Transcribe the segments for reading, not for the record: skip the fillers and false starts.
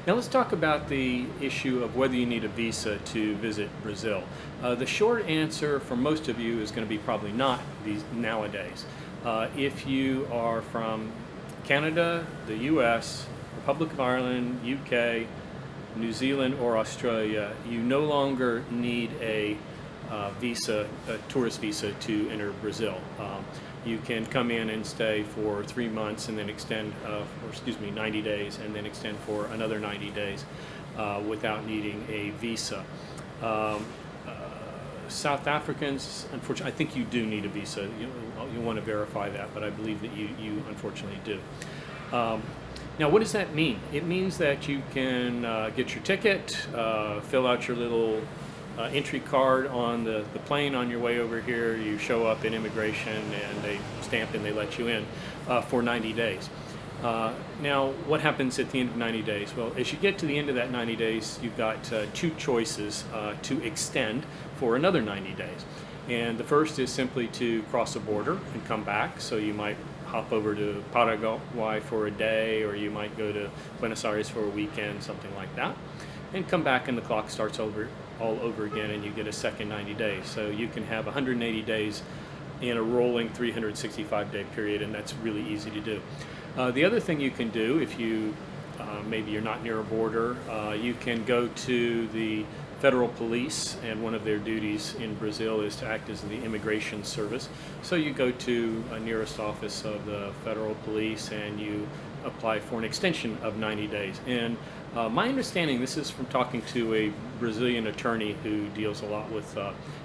Now let's talk about the issue of whether you need a visa to visit Brazil. The short answer for most of you is going to be probably not these nowadays. If you are from Canada, the US, Republic of Ireland, UK, New Zealand, or Australia, you no longer need a tourist visa to enter Brazil. You can come in and stay for 3 months and then extend, 90 days and then extend for another 90 days without needing a visa. Um, South Africans, unfortunately, I think you do need a visa. You want to verify that, but I believe that you unfortunately do. Now, what does that mean? It means that you can get your ticket, fill out your little entry card on the plane on your way over here. You show up in immigration and they stamp and they let you in for 90 days. Now, what happens at the end of 90 days? Well, as you get to the end of that 90 days, you've got two choices to extend for another 90 days. And the first is simply to cross a border and come back. So you might hop over to Paraguay for a day, or you might go to Buenos Aires for a weekend, something like that, and come back and the clock starts all over again and you get a second 90 days. So you can have 180 days in a rolling 365-day period, and that's really easy to do. The other thing you can do, if you maybe you're not near a border, you can go to the federal police, and one of their duties in Brazil is to act as the immigration service. So you go to a nearest office of the federal police and you apply for an extension of 90 days. And my understanding, this is from talking to a Brazilian attorney who deals a lot with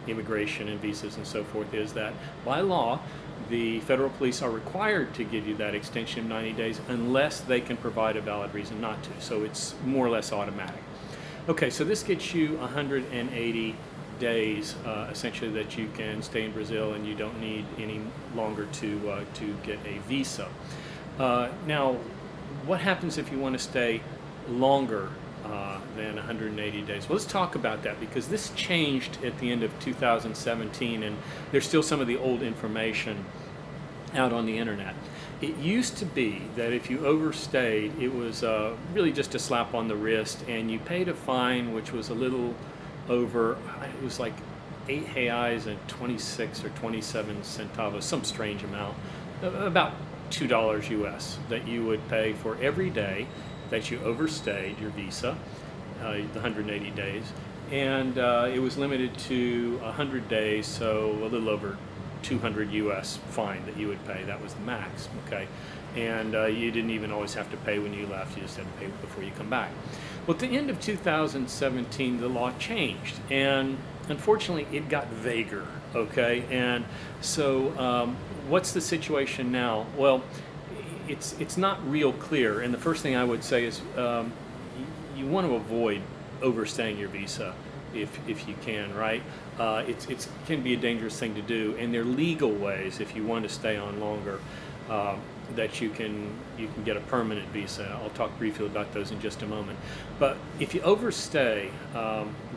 immigration and visas and so forth, is that by law, the federal police are required to give you that extension of 90 days unless they can provide a valid reason not to. So it's more or less automatic. Okay, so this gets you 180 days essentially that you can stay in Brazil, and you don't need any longer to get a visa. Now, what happens if you want to stay longer than 180 days? Well, let's talk about that, because this changed at the end of 2017, and there's still some of the old information out on the internet. It used to be that if you overstayed, it was really just a slap on the wrist, and you paid a fine which was a little over, it was like 8 reais and 26 or 27 centavos, some strange amount, about $2 US, that you would pay for every day that you overstayed your visa, the 180 days, and it was limited to 100 days, so a little over 200 US fine that you would pay. That was the max, okay? And you didn't even always have to pay when you left, you just had to pay before you come back. Well, at the end of 2017, the law changed, and unfortunately it got vaguer, okay? And so what's the situation now? Well, it's not real clear, and the first thing I would say is you want to avoid overstaying your visa if you can, right? It can be a dangerous thing to do, and there are legal ways if you want to stay on longer that you can get a permanent visa. I'll talk briefly about those in just a moment. But if you overstay,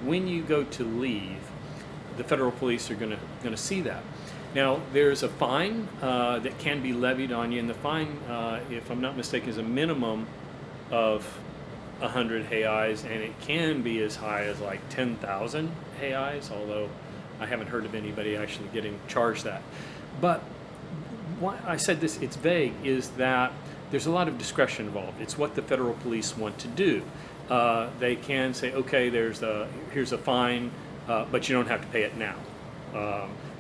when you go to leave, the federal police are going to see that. Now, there's a fine that can be levied on you, and the fine, if I'm not mistaken, is a minimum of 100 reais, and it can be as high as like 10,000 reais, although I haven't heard of anybody actually getting charged that. But why I said this, it's vague, is that there's a lot of discretion involved. It's what the federal police want to do. They can say, okay, here's a fine, but you don't have to pay it now.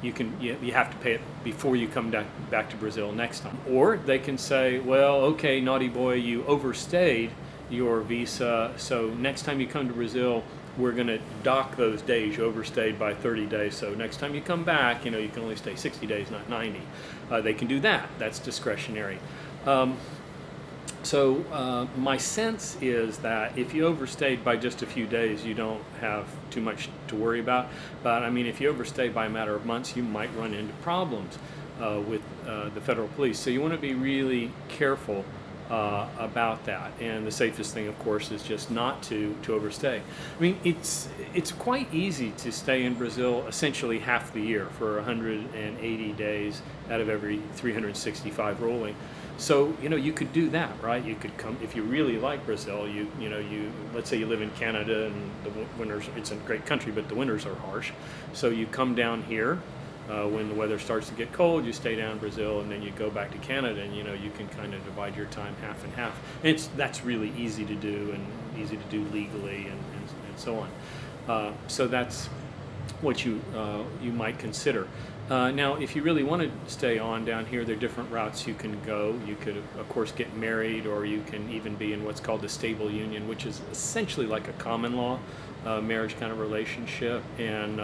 You have to pay it before you come back to Brazil next time. Or they can say, well, okay, naughty boy, you overstayed your visa, so next time you come to Brazil, we're going to dock those days you overstayed by 30 days. So next time you come back, you can only stay 60 days, not 90. They can do that. That's discretionary. So my sense is that if you overstayed by just a few days, you don't have too much to worry about. But I mean, if you overstay by a matter of months, you might run into problems with the federal police. So you want to be really careful about that. And the safest thing, of course, is just not to overstay. I mean, it's quite easy to stay in Brazil essentially half the year for 180 days out of every 365 rolling. So you could do that, right? You could come if you really like Brazil. You let's say you live in Canada and the winters. It's a great country, but the winters are harsh. So you come down here. When the weather starts to get cold, you stay down in Brazil, and then you go back to Canada, and you can kind of divide your time half and half. And that's really easy to do and easy to do legally and so on. So that's what you might consider. Now, if you really want to stay on down here, there are different routes you can go. You could, of course, get married, or you can even be in what's called a stable union, which is essentially like a common law marriage kind of relationship. And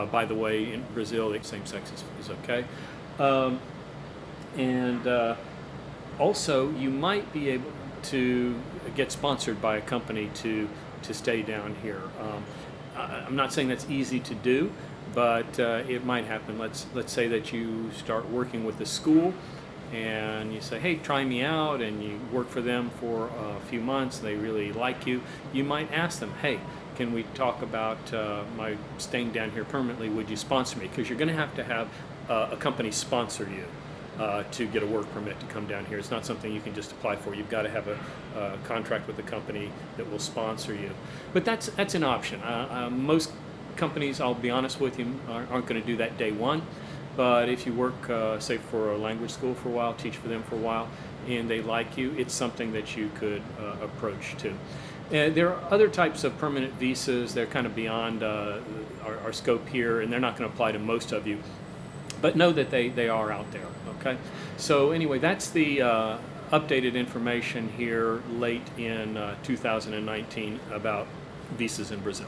by the way, in Brazil, same sex is okay. Also, you might be able to get sponsored by a company to stay down here. I'm not saying that's easy to do, but it might happen. Let's say that you start working with a school, and you say, hey, try me out, and you work for them for a few months, they really like you. You might ask them, hey, can we talk about my staying down here permanently? Would you sponsor me? Because you're going to have a company sponsor you to get a work permit to come down here. It's not something you can just apply for. You've got to have a contract with the company that will sponsor you. But that's an option. Most companies, I'll be honest with you, aren't going to do that day one. But if you work, say, for a language school for a while, teach for them for a while, and they like you, it's something that you could approach too. There are other types of permanent visas. They're kind of beyond our scope here, and they're not going to apply to most of you. But know that they are out there, okay? So anyway, that's the updated information here late in 2019 about visas in Brazil.